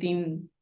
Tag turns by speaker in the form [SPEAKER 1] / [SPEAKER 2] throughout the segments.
[SPEAKER 1] 3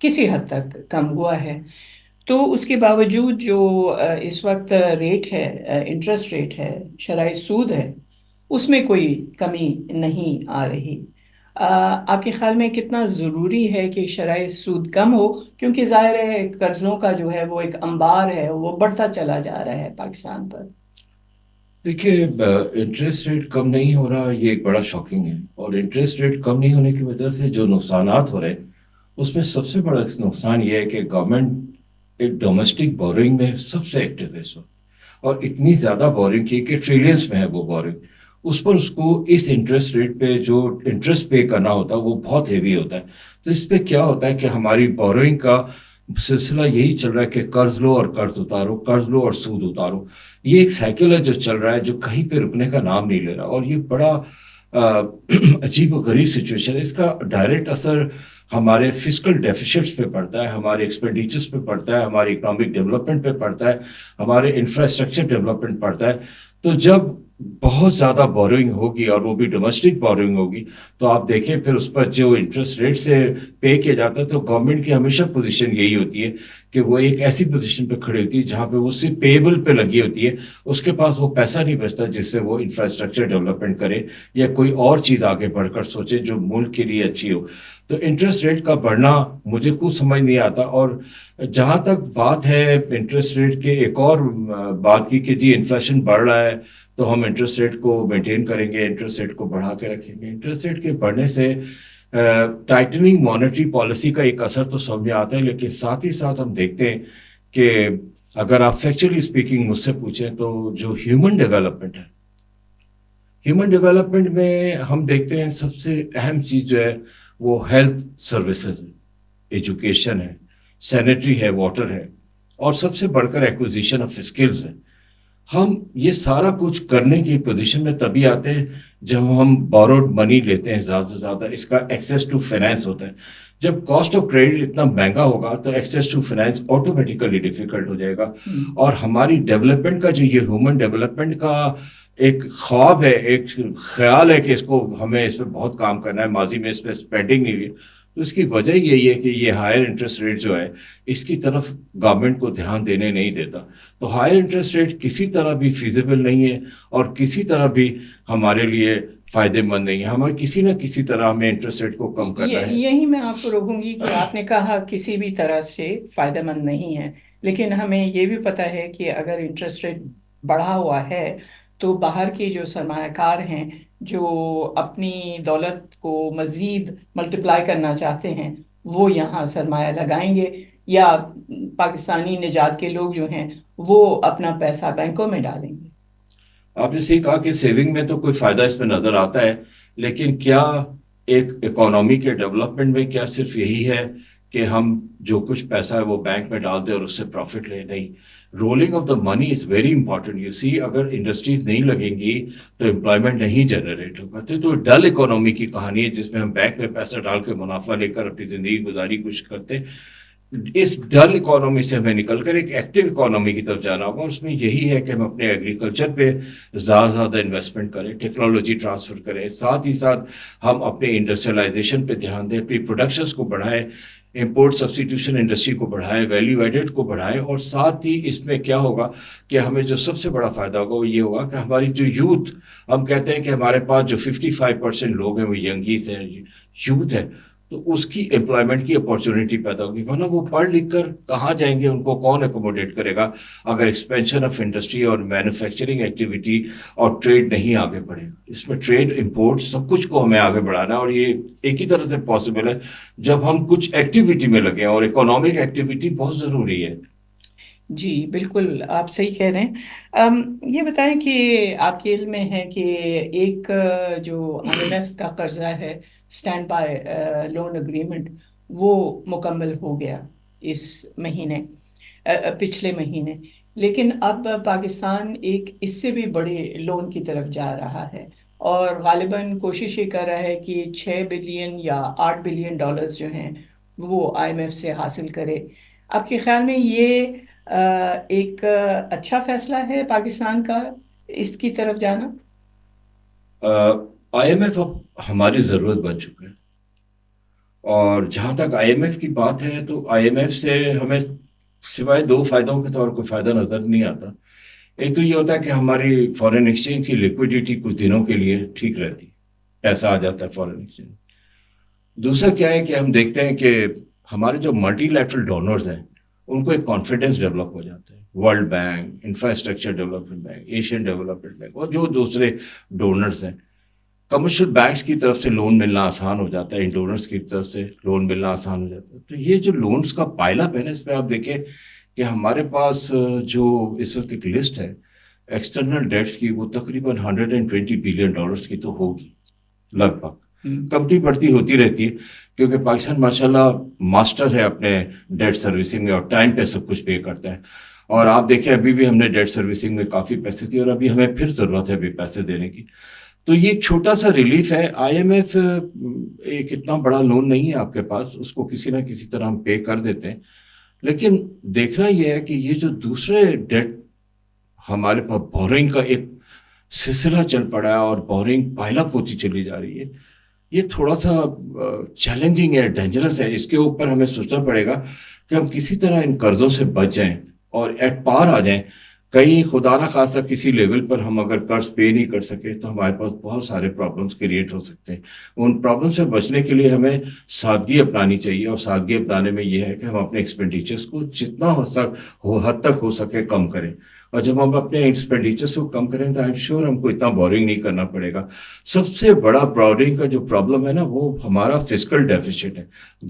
[SPEAKER 1] کسی حد تک کم ہوا ہے، تو اس کے باوجود جو اس وقت ریٹ ہے، انٹرسٹ ریٹ ہے، شرح سود ہے، اس میں کوئی کمی نہیں آ رہی۔ آپ کے خیال میں کتنا ضروری ہے کہ شرح سود کم ہو؟ کیونکہ ظاہر ہے قرضوں کا جو ہے وہ ایک انبار ہے، وہ بڑھتا چلا جا رہا ہے پاکستان پر۔
[SPEAKER 2] دیکھیے، انٹرسٹ ریٹ کم نہیں ہو رہا، یہ ایک بڑا شاکنگ ہے، اور انٹرسٹ ریٹ کم نہیں ہونے کی وجہ سے جو نقصانات ہو رہے ہیں اس میں سب سے بڑا نقصان یہ ہے کہ گورنمنٹ ایک ڈومیسٹک بورنگ میں سب سے ایکٹیو ہے اس وقت، اور اتنی زیادہ بورنگ کی کہ ٹریلینس میں ہے وہ بورنگ، اس پر اس کو اس انٹرسٹ ریٹ پہ جو انٹرسٹ پے کرنا ہوتا ہے وہ بہت ہیوی ہوتا ہے۔ تو اس پہ کیا ہوتا ہے کہ ہماری بورنگ کا سلسلہ یہی چل رہا ہے کہ قرض لو اور قرض اتارو، قرض لو اور سود اتارو۔ یہ ایک سائیکل ہے جو چل رہا ہے، جو کہیں پہ رکنے کا نام نہیں لے رہا، اور یہ بڑا عجیب و غریب سچویشن ہے۔ اس کا ڈائریکٹ اثر ہمارے فسکل ڈیفیشٹس پہ پڑتا ہے، ہمارے ایکسپینڈیچرز پہ پڑتا ہے، ہماری اکنامک ڈیولپمنٹ پہ پڑتا ہے، ہمارے انفراسٹرکچر ڈیولپمنٹ پڑتا ہے۔ تو جب بہت زیادہ بورنگ ہوگی اور وہ بھی ڈومیسٹک بورنگ ہوگی، تو آپ دیکھیں پھر اس پر جو انٹرسٹ ریٹ سے پے کیا جاتا ہے، تو گورنمنٹ کی ہمیشہ پوزیشن یہی ہوتی ہے کہ وہ ایک ایسی پوزیشن پہ کھڑی ہوتی ہے جہاں پہ وہ صرف پیبل پہ لگی ہوتی ہے، اس کے پاس وہ پیسہ نہیں بچتا جس سے وہ انفراسٹرکچر ڈیولپمنٹ کرے یا کوئی اور چیز آگے بڑھ کر سوچے جو ملک کے لیے اچھی ہو۔ تو انٹرسٹ ریٹ کا بڑھنا مجھے کچھ سمجھ نہیں آتا۔ اور جہاں تک بات ہے انٹرسٹ ریٹ کے، ایک اور بات کی کہ جی انفلیشن بڑھ رہا ہے تو ہم انٹرسٹ ریٹ کو مینٹین کریں گے، انٹرسٹ ریٹ کو بڑھا کے رکھیں گے۔ انٹرسٹ ریٹ کے بڑھنے سے ٹائٹننگ مانیٹری پالیسی کا ایک اثر تو سامنے آتا ہے، لیکن ساتھ ہی ساتھ ہم دیکھتے ہیں کہ اگر آپ فیکچولی اسپیکنگ مجھ سے پوچھیں تو جو ہیومن ڈیولپمنٹ ہے، ہیومن ڈیولپمنٹ میں ہم دیکھتے ہیں سب سے اہم چیز جو ہے وہ ہیلتھ سروسز ہے، ایجوکیشن ہے، سینیٹری ہے، واٹر ہے، اور سب سے بڑھ کر ایکوزیشن آف اسکلز ہے۔ ہم یہ سارا کچھ کرنے کی پوزیشن میں تبھی آتے ہیں جب ہم بوروڈ منی لیتے ہیں زیادہ سے زیادہ، اس کا ایکسیس ٹو فائنینس ہوتا ہے۔ جب کاسٹ آف کریڈٹ اتنا مہنگا ہوگا تو access to finance automatically difficult ہو جائے گا، اور ہماری ڈیولپمنٹ کا جو یہ ہیومن ڈیولپمنٹ کا ایک خواب ہے، ایک خیال ہے کہ اس کو ہمیں اس پہ بہت کام کرنا ہے، ماضی میں اس پہ اسپینڈنگ نہیں ہوئی، تو اس کی وجہ یہی ہے کہ یہ ہائر انٹرسٹ ریٹ جو ہے اس کی طرف گورنمنٹ کو دھیان دینے نہیں دیتا۔ تو ہائر انٹرسٹ ریٹ کسی طرح بھی فیزیبل نہیں ہے اور کسی طرح بھی ہمارے لیے فائدے مند نہیں ہے۔ ہمیں کسی نہ کسی طرح ہمیں انٹرسٹ ریٹ کو کم کرنا ہے۔
[SPEAKER 1] یہی میں آپ کو روکوں گی کہ آپ نے کہا کسی بھی طرح سے فائدہ مند نہیں ہے، لیکن ہمیں یہ بھی پتہ ہے کہ اگر انٹرسٹ ریٹ بڑھا ہوا ہے تو باہر کے جو سرمایہ کار ہیں، جو اپنی دولت کو مزید ملٹیپلائی کرنا چاہتے ہیں، وہ یہاں سرمایہ لگائیں گے، یا پاکستانی نژاد کے لوگ جو ہیں وہ اپنا پیسہ بینکوں میں ڈالیں گے۔
[SPEAKER 2] آپ نے صحیح کہا کہ سیونگ میں تو کوئی فائدہ اس میں نظر آتا ہے، لیکن کیا ایک اکانومی کے ڈیولپمنٹ میں کیا صرف یہی ہے کہ ہم جو کچھ پیسہ ہے وہ بینک میں ڈال دیں اور اس سے پروفٹ لیں؟ نہیں، rolling of the money is very important. You see, اگر انڈسٹریز نہیں لگیں گی تو امپلائمنٹ نہیں جنریٹ ہوگا۔ تو ڈل اکانومی کی کہانی ہے جس میں ہم بینک میں پیسہ ڈال کے منافع لے کر اپنی زندگی گزاری کوشش کرتے ہیں۔ اس ڈل اکانومی سے ہمیں نکل کر ایک ایکٹیو اکانومی کی طرف جانا ہوگا، اور اس میں یہی ہے کہ ہم اپنے ایگریکلچر پہ زیادہ زیادہ انویسٹمنٹ کریں، ٹیکنالوجی ٹرانسفر کریں، ساتھ ہی ساتھ ہم اپنے انڈسٹریلائزیشن پہ دھیان دیں، اپنی پروڈکشنز کو بڑھائیں، امپورٹ سبسٹیٹیوشن انڈسٹری کو بڑھائیں، ویلیو ایڈڈ کو بڑھائیں، اور ساتھ ہی اس میں کیا ہوگا کہ ہمیں جو سب سے بڑا فائدہ ہوگا وہ یہ ہوگا کہ ہماری جو یوتھ، ہم کہتے ہیں کہ ہمارے پاس جو 55% لوگ ہیں وہ ینگیز ہیں، یوتھ ہے، تو اس کی امپلائمنٹ کی اپارچونیٹی پیدا ہوگی، ورنہ وہ پڑھ لکھ کر کہاں جائیں گے، ان کو کون اکوموڈیٹ کرے گا اگر ایکسپینشن آف انڈسٹری اور مینوفیکچرنگ ایکٹیویٹی اور ٹریڈ نہیں آگے بڑھے۔ اس میں ٹریڈ، امپورٹ، سب کچھ کو ہمیں آگے بڑھانا ہے، اور یہ ایک ہی طرح سے پاسبل ہے جب ہم کچھ ایکٹیویٹی میں لگیں، اور اکنامک ایکٹیویٹی بہت ضروری ہے۔
[SPEAKER 1] جی بالکل، آپ صحیح کہہ رہے ہیں۔ یہ بتائیں کہ آپ کے علم میں ہے کہ ایک جو IMF کا قرضہ ہے، اسٹینڈ بائی لون اگریمنٹ، وہ مکمل ہو گیا اس مہینے، پچھلے مہینے، لیکن اب پاکستان ایک اس سے بھی بڑے لون کی طرف جا رہا ہے، اور غالباً کوشش یہ کر رہا ہے کہ 6 بلین یا 8 بلین ڈالرز جو ہیں وہ IMF سے حاصل کرے۔ آپ کے خیال میں یہ ایک اچھا فیصلہ ہے پاکستان کا اس کی طرف جانا؟
[SPEAKER 2] IMF اب ہماری ضرورت بن چکا ہے، اور جہاں تک آئی ایم ایف کی بات ہے تو آئی ایم ایف سے ہمیں سوائے دو فائدوں کے طور کوئی فائدہ نظر نہیں آتا. ایک تو یہ ہوتا ہے کہ ہماری فارن ایکسچینج کی لیکوڈیٹی کچھ دنوں کے لیے ٹھیک رہتی ہے, پیسہ آ جاتا ہے فارن ایکسچینج. دوسرا کیا ہے کہ ہم دیکھتے ہیں کہ ہمارے جو ملٹی لیٹرل ڈونرز ہیں ان کو ایک کانفیڈنس ڈیولپ ہو جاتا ہے. World bank, infrastructure development bank, Asian development bank اور جو دوسرے ڈونرز ہیں, کمرشل بینکس کی طرف سے لون ملنا آسان ہو جاتا ہے, ان ڈونرز کی طرف سے لون ملنا آسان ہو جاتا ہے. تو یہ جو لونز کا پائل اپ ہے نا, اس پہ آپ دیکھیں کہ ہمارے پاس جو اس وقت ایک لسٹ ہے ایکسٹرنل ڈیٹس کی, وہ تقریباً $120 بلین کی تو ہوگی لگ بھگ. کمتی بڑھتی ہوتی رہتی ہے کیونکہ پاکستان ماشاءاللہ ماسٹر ہے اپنے ڈیٹ سروسنگ میں اور ٹائم پہ سب کچھ پے کرتا ہے. اور آپ دیکھیں ابھی بھی ہم نے ڈیٹ سروسنگ میں کافی پیسے دیے اور ابھی ہمیں پھر ضرورت ہے ابھی پیسے دینے کی. تو یہ ایک چھوٹا سا ریلیف ہے. آئی ایم ایف ایک اتنا بڑا لون نہیں ہے آپ کے پاس, اس کو کسی نہ کسی طرح ہم پے کر دیتے ہیں. لیکن دیکھنا یہ ہے کہ یہ جو دوسرے ڈیٹ ہمارے پاس بورنگ کا ایک سلسلہ چل پڑا ہے اور بورنگ پائل اپ ہوتی چلی جا رہی ہے, یہ تھوڑا سا چیلنجنگ ہے, ڈینجرس ہے. اس کے اوپر ہمیں سوچنا پڑے گا کہ ہم کسی طرح ان قرضوں سے بچ جائیں اور ایٹ پار آ جائیں. کہیں خدا نہ خواستہ کسی لیول پر ہم اگر قرض پے نہیں کر سکے تو ہمارے پاس بہت سارے پرابلمس کریٹ ہو سکتے ہیں. ان پرابلم سے بچنے کے لیے ہمیں سادگی اپنانی چاہیے, اور سادگی اپنانے میں یہ ہے کہ ہم اپنے ایکسپینڈیچرس کو جتنا حد تک ہو سکے کم کریں. اور جب ہم اپنے ایکسپینڈیچرس کو کم کریں تو آئی ایم شیور ہم کو اتنا بورنگ نہیں کرنا پڑے گا. سب سے بڑا بورنگ کا جو پرابلم ہے نا, وہ ہمارا فسکل ڈیفیسٹ ہے.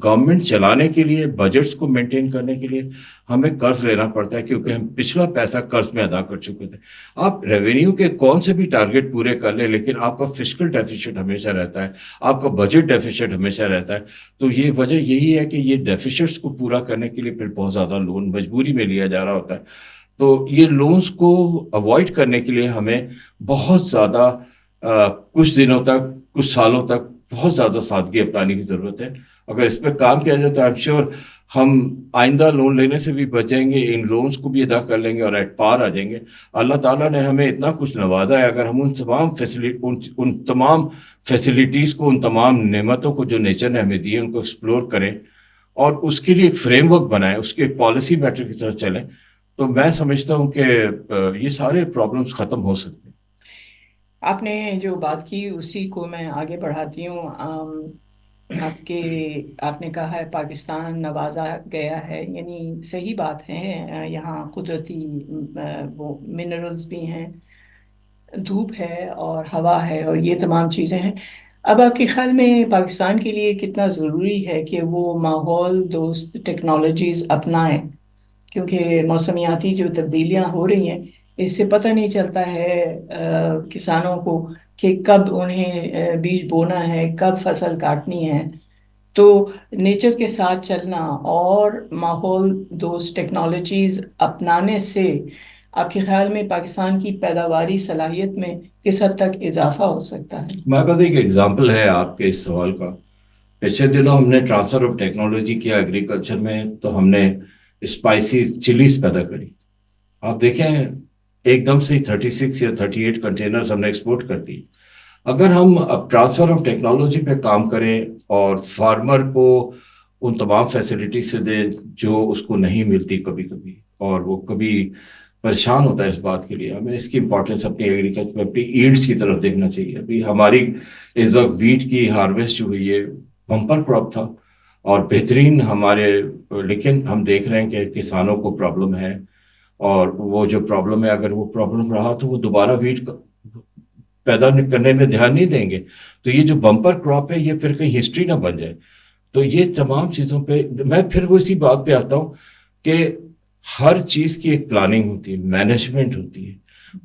[SPEAKER 2] گورنمنٹ چلانے کے لیے, بجٹس کو مینٹین کرنے کے لیے ہمیں قرض لینا پڑتا ہے کیونکہ ہم پچھلا پیسہ قرض میں ادا کر چکے تھے. آپ ریونیو کے کون سے بھی ٹارگٹ پورے کر لیں لیکن آپ کا فسکل ڈیفیسٹ ہمیشہ رہتا ہے, آپ کا بجٹ ڈیفیسٹ ہمیشہ رہتا ہے. تو یہ وجہ یہی ہے کہ یہ ڈیفیسٹس کو پورا کرنے کے لیے پھر بہت زیادہ لون مجبوری میں لیا جا رہا ہوتا ہے. تو یہ لونز کو اوائڈ کرنے کے لیے ہمیں بہت زیادہ کچھ دنوں تک, کچھ سالوں تک بہت زیادہ سادگی اپنانے کی ضرورت ہے. اگر اس پہ کام کیا جائے تو آئی ایم شیور ہم آئندہ لون لینے سے بھی بچیں گے, ان لونز کو بھی ادا کر لیں گے اور ایٹ پار آ جائیں گے. اللہ تعالیٰ نے ہمیں اتنا کچھ نوازا ہے, اگر ہم ان تمام فیسلٹیز کو, ان تمام نعمتوں کو جو نیچر نے ہمیں دی ہے ان کو ایکسپلور کریں اور اس کے لیے ایک فریم ورک بنائیں, اس کے ایک پالیسی میٹر کی طرف چلیں, تو میں سمجھتا ہوں کہ یہ سارے پرابلمس ختم ہو سکتے ہیں.
[SPEAKER 1] آپ نے جو بات کی اسی کو میں آگے بڑھاتی ہوں. آپ نے کہا ہے پاکستان نوازا گیا ہے, یعنی صحیح بات ہے. یہاں قدرتی وہ منرلز بھی ہیں, دھوپ ہے اور ہوا ہے اور یہ تمام چیزیں ہیں. اب آپ کے خیال میں پاکستان کے لیے کتنا ضروری ہے کہ وہ ماحول دوست ٹیکنالوجیز اپنائیں, کیونکہ موسمیاتی جو تبدیلیاں ہو رہی ہیں اس سے پتہ نہیں چلتا ہے کسانوں کو کہ کب انہیں بیج بونا ہے, کب فصل کاٹنی ہے. تو نیچر کے ساتھ چلنا اور ماحول دوست ٹیکنالوجیز اپنانے سے آپ کے خیال میں پاکستان کی پیداواری صلاحیت میں کس حد تک اضافہ ہو سکتا ہے؟
[SPEAKER 2] میرے پاس ایک ایگزامپل ہے آپ کے اس سوال کا. پچھلے دنوں ہم نے ٹرانسفر آف ٹیکنالوجی کیا ایگریکلچر میں, تو ہم نے اسپائسی چلیز پیدا کری. آپ دیکھیں ایک دم سے 36 یا 38 کنٹینرز ہم نے ایکسپورٹ کر دی. اگر ہم اب ٹرانسفر آف ٹیکنالوجی پہ کام کریں اور فارمر کو ان تمام فیسلٹی سے دیں جو اس کو نہیں ملتی کبھی کبھی, اور وہ کبھی پریشان ہوتا ہے اس بات کے لیے, ہمیں اس کی امپورٹنس اپنی ایگریکلچر میں اپنی ایڈس کی طرف دیکھنا چاہیے. ابھی ہماری اس وقت ویٹ کی ہارویسٹ جو ہوئی ہے بمپر کراپ تھا اور بہترین ہمارے, لیکن ہم دیکھ رہے ہیں کہ کسانوں کو پرابلم ہے, اور وہ جو پرابلم ہے اگر وہ پرابلم رہا تو وہ دوبارہ ویٹ پیدا کرنے میں دھیان نہیں دیں گے. تو یہ جو بمپر کراپ ہے یہ پھر کہیں ہسٹری نہ بن جائے. تو یہ تمام چیزوں پہ میں پھر وہ اسی بات پہ آتا ہوں کہ ہر چیز کی ایک پلاننگ ہوتی ہے, مینجمنٹ ہوتی ہے.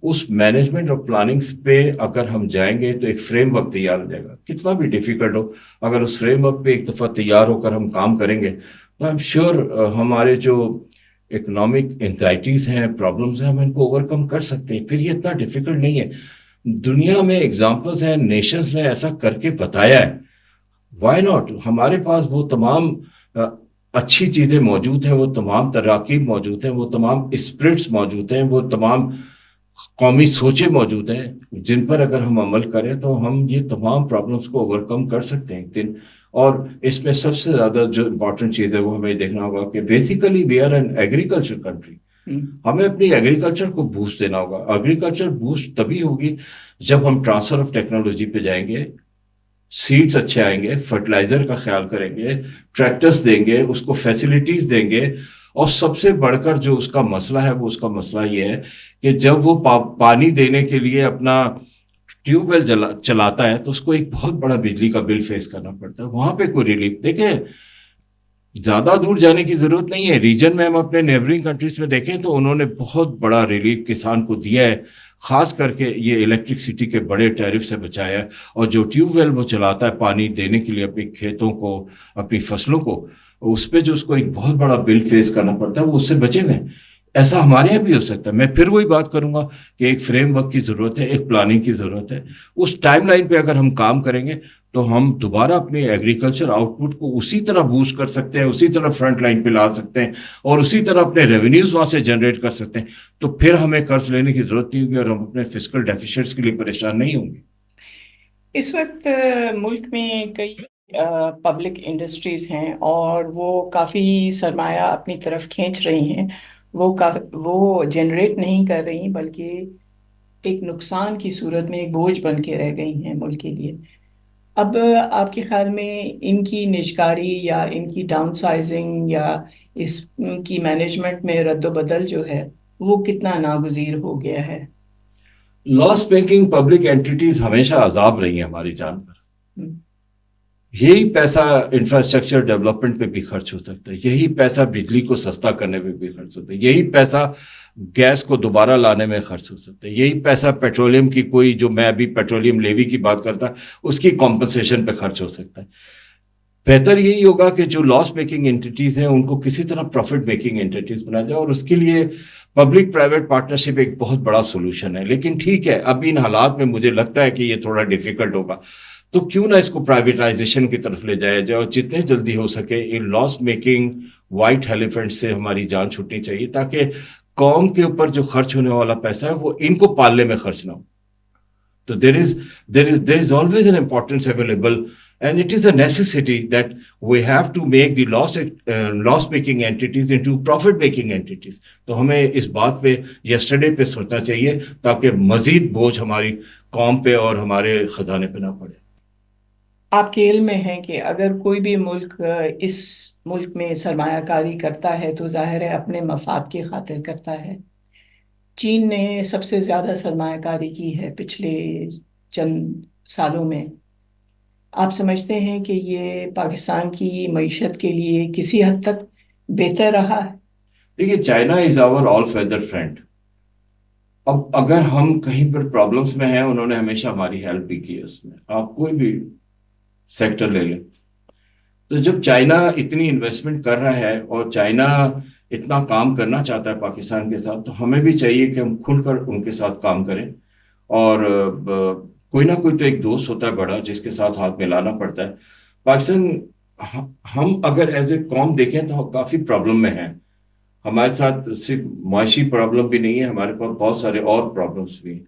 [SPEAKER 2] اس مینجمنٹ اور پلاننگ پہ اگر ہم جائیں گے تو ایک فریم ورک تیار ہو جائے گا, کتنا بھی ڈیفیکلٹ ہو. اگر اس فریم ورک پہ ایک دفعہ تیار ہو کر ہم کام کریں گے تو آئی ایم شیور ہمارے جو اکنامک انزائٹیز ہیں, پرابلمس ہیں, ہم ان کو اوور کم کر سکتے ہیں. پھر یہ اتنا ڈیفیکلٹ نہیں ہے. دنیا میں ایگزامپلس ہیں, نیشنز نے ایسا کر کے بتایا ہے. Why not? ہمارے پاس وہ تمام اچھی چیزیں موجود ہیں, وہ تمام تراکیب موجود ہیں, وہ تمام اسپرٹس موجود ہیں, وہ تمام قومی سوچیں موجود ہیں جن پر اگر ہم عمل کریں تو ہم یہ تمام پرابلمس کو اوور کم کر سکتے ہیں ایک دن. اور اس میں سب سے زیادہ جو امپورٹنٹ چیز ہے وہ ہمیں دیکھنا ہوگا کہ basically we are an agriculture country. ہمیں اپنی ایگریکلچر کو بوسٹ دینا ہوگا. ایگریکلچر بوسٹ تبھی ہوگی جب ہم ٹرانسفر آف ٹیکنالوجی پہ جائیں گے, سیڈز اچھے آئیں گے, فرٹیلائزر کا خیال کریں گے, ٹریکٹرز دیں گے, اس کو فیسلٹیز دیں گے. اور سب سے بڑھ کر جو اس کا مسئلہ ہے وہ اس کا مسئلہ یہ ہے کہ جب وہ پانی دینے کے لیے اپنا ٹیوب ویل چلاتا ہے تو اس کو ایک بہت بڑا بجلی کا بل فیس کرنا پڑتا ہے. وہاں پہ کوئی ریلیف دیکھیں, زیادہ دور جانے کی ضرورت نہیں ہے. ریجن میں ہم اپنے نیبرنگ کنٹریز میں دیکھیں تو انہوں نے بہت بڑا ریلیف کسان کو دیا ہے, خاص کر کے یہ الیکٹرکسٹی کے بڑے ٹیرف سے بچایا ہے. اور جو ٹیوب ویل وہ چلاتا ہے پانی دینے کے لیے اپنی کھیتوں کو, اپنی فصلوں کو, اس پہ جو اس کو ایک بہت بڑا بل فیس کرنا پڑتا ہے وہ اس سے بچے ہوئے ہیں. ایسا ہمارے یہاں بھی ہو سکتا ہے. میں پھر وہی بات کروں گا کہ ایک فریم ورک کی ضرورت ہے, ایک پلاننگ کی ضرورت ہے. اس ٹائم لائن پہ اگر ہم کام کریں گے تو ہم دوبارہ اپنے ایگریکلچر آؤٹ پٹ کو اسی طرح بوسٹ کر سکتے ہیں, اسی طرح فرنٹ لائن پہ لا سکتے ہیں, اور اسی طرح اپنے ریونیوز وہاں سے جنریٹ کر سکتے ہیں. تو پھر ہمیں قرض لینے کی ضرورت نہیں ہوگی اور ہم اپنے فسکل ڈیفیسٹس کے لیے پریشان نہیں ہوں گے.
[SPEAKER 1] اس وقت ملک میں کئی پبلک انڈسٹریز ہیں اور وہ کافی سرمایہ اپنی طرف کھینچ رہی ہیں. وہ جنریٹ نہیں کر رہی بلکہ ایک نقصان کی صورت میں ایک بوجھ بن کے رہ گئی ہیں ملک کے لیے. اب آپ کے خیال میں ان کی نجکاری یا ان کی ڈاؤن سائزنگ یا اس کی مینجمنٹ میں رد و بدل جو ہے وہ کتنا ناگزیر ہو گیا ہے؟
[SPEAKER 2] لاس میکنگ پبلک اینٹیٹیز ہمیشہ عذاب رہی ہیں ہماری جان پر. یہی پیسہ انفراسٹرکچر ڈیولپمنٹ پہ بھی خرچ ہو سکتا ہے, یہی پیسہ بجلی کو سستا کرنے پہ بھی خرچ ہوتا ہے, یہی پیسہ گیس کو دوبارہ لانے میں خرچ ہو سکتا ہے, یہی پیسہ پیٹرولیم کی کوئی, جو میں ابھی پیٹرولیم لیوی کی بات کرتا, اس کی کمپنسیشن پہ خرچ ہو سکتا ہے. بہتر یہی ہوگا کہ جو لاس میکنگ انٹیٹیز ہیں ان کو کسی طرح پروفٹ میکنگ انٹیٹیز بنا جائے, اور اس کے لیے پبلک پرائیویٹ پارٹنرشپ ایک بہت بڑا سولوشن ہے. لیکن ٹھیک ہے, اب ان حالات میں مجھے لگتا ہے کہ یہ تھوڑا ڈیفیکلٹ ہوگا, تو کیوں نہ اس کو پرائیویٹائزیشن کی طرف لے جایا جائے, اور جتنے جلدی ہو سکے ان لاس میکنگ وائٹ ایلیفنٹ سے ہماری جان چھوٹنی چاہیے, تاکہ قوم کے اوپر جو خرچ ہونے والا پیسہ ہے وہ ان کو پالنے میں خرچ نہ ہو. تو there is always an importance available, and it is a necessity that we have to make the loss making entities into profit making entities. تو ہمیں اس بات پہ yesterday پہ سوچنا چاہیے تاکہ مزید بوجھ ہماری قوم پہ اور ہمارے خزانے پہ نہ پڑے.
[SPEAKER 1] آپ کے علم میں ہے کہ اگر کوئی بھی ملک اس ملک میں سرمایہ کاری کرتا ہے تو ظاہر ہے اپنے مفاد کی خاطر کرتا ہے. چین نے سب سے زیادہ سرمایہ کاری کی ہے پچھلے چند سالوں میں. آپ سمجھتے ہیں کہ یہ پاکستان کی معیشت کے لیے کسی حد تک بہتر رہا ہے؟
[SPEAKER 2] دیکھیے, China is our all feather friend. اب اگر ہم کہیں پر پرابلمس میں ہیں, انہوں نے ہمیشہ ہماری ہیلپ بھی کی ہے. اس میں آپ کوئی بھی سیکٹر لے لیں, تو جب چائنا اتنی انویسٹمنٹ کر رہا ہے اور چائنا اتنا کام کرنا چاہتا ہے پاکستان کے ساتھ, تو ہمیں بھی چاہیے کہ ہم کھل کر ان کے ساتھ کام کریں. اور کوئی نہ کوئی تو ایک دوست ہوتا ہے بڑا جس کے ساتھ ہاتھ ملانا پڑتا ہے. پاکستان, ہم اگر ایز اے قوم دیکھیں تو کافی پرابلم میں ہیں. ہمارے ساتھ صرف معاشی پرابلم بھی نہیں ہے, ہمارے پاس بہت سارے اور پرابلمس بھی ہیں.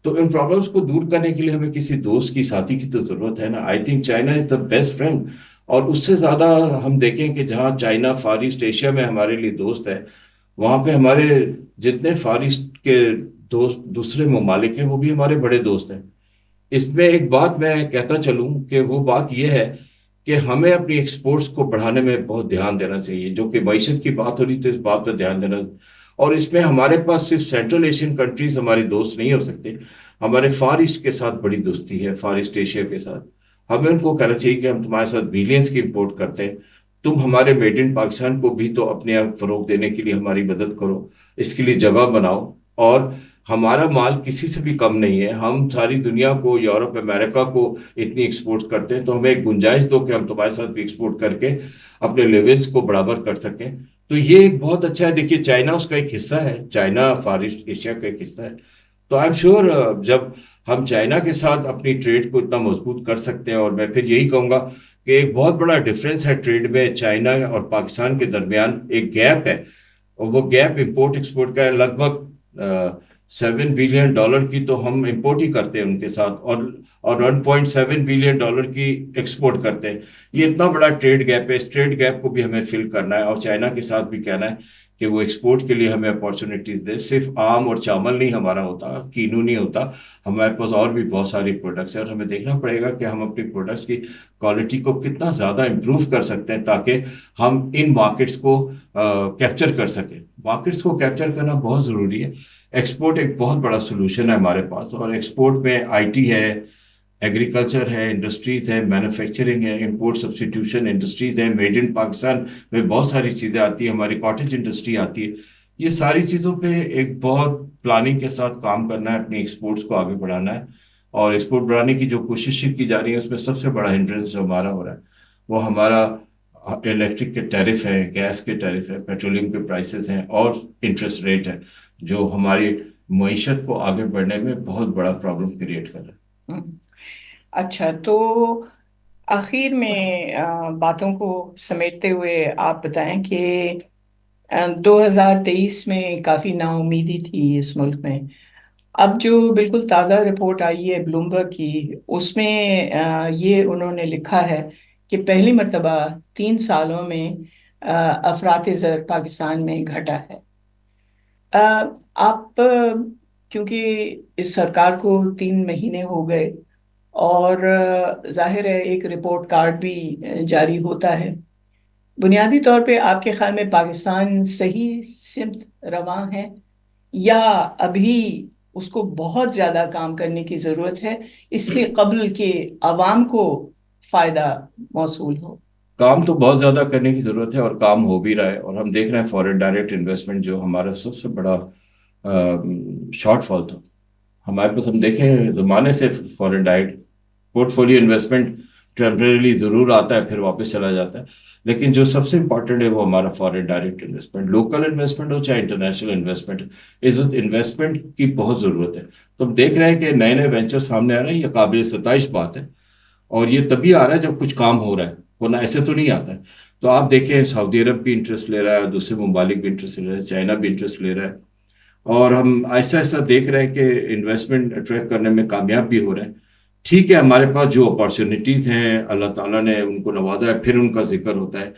[SPEAKER 2] تو ان پرابلمس کو دور کرنے کے لیے ہمیں کسی دوست کی, ساتھی کی تو ضرورت ہے نا. I think China is the best friend. اور اس سے زیادہ ہم دیکھیں کہ جہاں چائنا فار ایسٹ ایشیا میں ہمارے لیے دوست ہے, وہاں پہ ہمارے جتنے فار ایسٹ کے دوست دوسرے ممالک ہیں وہ بھی ہمارے بڑے دوست ہیں. اس میں ایک بات میں کہتا چلوں کہ وہ بات یہ ہے کہ ہمیں اپنی ایکسپورٹس کو بڑھانے میں بہت دھیان دینا چاہیے. جو کہ معیشت کی بات ہو رہی تو اس بات پر دھیان دینا, اور اس میں ہمارے پاس صرف سینٹرل ایشین کنٹریز ہمارے دوست نہیں ہو سکتے, ہمارے فار ایسٹ کے ساتھ بڑی دوستی ہے, فار ایسٹ ایشیا کے ساتھ. ہمیں ان کو کہنا چاہیے کہ ہم تمہارے ساتھ بلینس کی امپورٹ کرتے ہیں, تم ہمارے میڈ ان پاکستان کو بھی تو اپنے آپ فروغ دینے کے لیے ہماری مدد کرو, اس کے لیے جگہ بناؤ. اور ہمارا مال کسی سے بھی کم نہیں ہے, ہم ساری دنیا کو, یورپ امریکہ کو اتنی ایکسپورٹ کرتے ہیں, تو ہمیں ایک گنجائش دو کہ ہم تمہارے ساتھ بھی ایکسپورٹ کر کے اپنے لیولز کو برابر کر سکیں. تو یہ ایک بہت اچھا ہے. دیکھیے, چائنا اس کا ایک حصہ ہے, چائنا فار ایسٹ ایشیا کا ایک حصہ ہے. تو آئی ایم شیور جب ہم چائنا کے ساتھ اپنی ٹریڈ کو اتنا مضبوط کر سکتے ہیں, اور میں پھر یہی کہوں گا کہ ایک بہت بڑا ڈفرینس ہے ٹریڈ میں چائنا اور پاکستان کے درمیان, ایک گیپ ہے, اور وہ گیپ امپورٹ ایکسپورٹ کا ہے. لگ بھگ $7 بلین کی تو ہم امپورٹ ہی کرتے ہیں ان کے ساتھ، اور $1.7 بلین کی ایکسپورٹ کرتے ہیں. یہ اتنا بڑا ٹریڈ گیپ ہے. اس ٹریڈ گیپ کو بھی ہمیں فل کرنا ہے، اور چائنا کے ساتھ بھی کہنا ہے کہ وہ ایکسپورٹ کے لیے ہمیں اپارچونیٹیز دے. صرف آم اور چاول نہیں ہمارا ہوتا، کینو نہیں ہوتا، ہمارے پاس اور بھی بہت ساری پروڈکٹس ہیں، اور ہمیں دیکھنا پڑے گا کہ ہم اپنی پروڈکٹس کی کوالٹی کو کتنا زیادہ امپروو کر سکتے ہیں تاکہ ہم ان مارکیٹس کو کیپچر کر سکیں. مارکیٹس کو کیپچر کرنا بہت ضروری ہے. ایکسپورٹ ایک بہت بڑا سولوشن ہے ہمارے پاس، اور ایکسپورٹ میں آئی ٹی ہے، ایگریکلچر ہے، انڈسٹریز ہے، مینوفیکچرنگ ہے، امپورٹ سبسٹیٹیوشن انڈسٹریز ہے، میڈ ان پاکستان میں بہت ساری چیزیں آتی ہیں، ہماری کاٹیج انڈسٹری آتی ہے. یہ ساری چیزوں پہ ایک بہت پلاننگ کے ساتھ کام کرنا ہے، اپنی ایکسپورٹس کو آگے بڑھانا ہے. اور ایکسپورٹ بڑھانے کی جو کوششیں کی جا رہی ہیں اس میں سب سے بڑا ہنڈرنس جو ہمارا ہو رہا ہے وہ ہمارا الیکٹرک کے ٹیرف ہے، گیس کے ٹیرف ہے، پیٹرولیم کے پرائسز ہیں، اور انٹرسٹ ریٹ ہے جو ہماری معیشت کو آگے بڑھنے میں بہت بڑا پرابلم کریٹ کر رہا ہے.
[SPEAKER 1] اچھا، تو آخر میں باتوں کو سمیٹتے ہوئے آپ بتائیں کہ 2023 میں کافی نا امیدی تھی اس ملک میں. اب جو بالکل تازہ رپورٹ آئی ہے بلومبرگ کی، اس میں یہ انہوں نے لکھا ہے کہ پہلی مرتبہ 3 سالوں میں افراط زر پاکستان میں گھٹا ہے. آپ کیونکہ اس سرکار کو 3 مہینے ہو گئے، اور ظاہر ہے ایک رپورٹ کارڈ بھی جاری ہوتا ہے، بنیادی طور پہ آپ کے خیال میں پاکستان صحیح سمت رواں ہے، یا ابھی اس کو بہت زیادہ کام کرنے کی ضرورت ہے اس سے قبل کہ عوام کو فائدہ موصول ہو؟
[SPEAKER 2] کام تو بہت زیادہ کرنے کی ضرورت ہے، اور کام ہو بھی رہا ہے. اور ہم دیکھ رہے ہیں فورن ڈائریکٹ انویسٹمنٹ جو ہمارا سب سے بڑا شارٹ فال تھا ہمارے پاس. ہم دیکھیں زمانے سے foreign direct port folio investment temporarily ضرور آتا ہے، پھر واپس چلا جاتا ہے، لیکن جو سب سے امپورٹنٹ ہے وہ ہمارا foreign direct investment. Local investment ہو چاہے انٹرنیشنل انویسٹمنٹ، اس وقت انویسٹمنٹ کی بہت ضرورت ہے. تو ہم دیکھ رہے ہیں کہ نئے نئے وینچر سامنے آ رہے ہیں. یہ قابل ستائش بات ہے، اور یہ تبھی آ رہا ہے جب کچھ کام ہو رہا ہے، ورنہ ایسے تو نہیں آتا ہے. تو آپ دیکھیں سعودی عرب بھی انٹرسٹ لے رہا ہے، دوسرے ممالک بھی انٹرسٹ لے رہے ہیں، چائنا بھی انٹرسٹ لے رہا ہے، اور ہم آہستہ آہستہ دیکھ رہے ہیں کہ انویسٹمنٹ اٹریکٹ کرنے میں کامیاب بھی ہو رہے ہیں. ٹھیک ہے، ہمارے پاس جو اپارچونیٹیز ہیں اللہ تعالیٰ نے ان کو نوازا ہے، پھر ان کا ذکر ہوتا ہے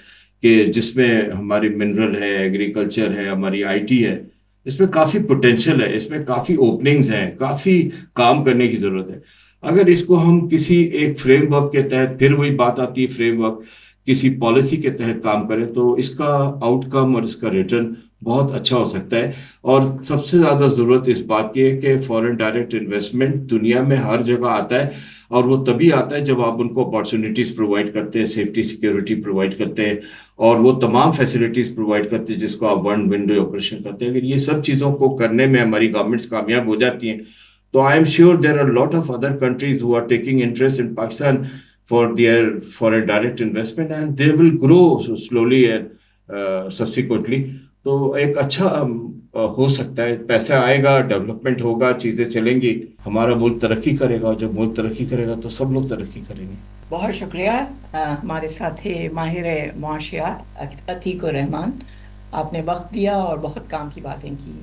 [SPEAKER 2] کہ جس میں ہماری منرل ہے، ایگریکلچر ہے، ہماری آئی ٹی ہے، اس میں کافی پوٹینشیل ہے، اس میں کافی اوپننگز ہیں، کافی کام کرنے کی ضرورت ہے. اگر اس کو ہم کسی ایک فریم ورک کے تحت، پھر وہی بات آتی ہے فریم ورک، کسی پالیسی کے تحت کام کریں تو اس کا آؤٹ کم اور اس کا ریٹرن بہت اچھا ہو سکتا ہے. اور سب سے زیادہ ضرورت اس بات کی ہے کہ فورن ڈائریکٹ انویسٹمنٹ دنیا میں ہر جگہ آتا ہے، اور وہ تبھی آتا ہے جب آپ ان کو اپارچونیٹیز پرووائڈ کرتے ہیں، سیفٹی سیکیورٹی پرووائڈ کرتے ہیں، اور وہ تمام فیسلٹیز پرووائڈ کرتے ہیں جس کو آپ ون ونڈو آپریشن کرتے ہیں. اگر یہ سب چیزوں کو کرنے میں ہماری گورنمنٹس کامیاب ہو جاتی ہیں تو I am sure there are lot of other countries who are taking interest in Pakistan for their foreign direct investment, and they will grow slowly and subsequently. تو ایک اچھا ہو سکتا ہے، پیسہ آئے گا، ڈیولپمنٹ ہوگا، چیزیں چلیں گی، ہمارا ملک ترقی کرے گا. جب ملک ترقی کرے گا تو سب لوگ ترقی کریں گے.
[SPEAKER 1] بہت شکریہ. ہمارے ساتھ تھے ماہر معاشیات عتیق الرحمان. آپ نے وقت دیا اور بہت کام کی باتیں کی.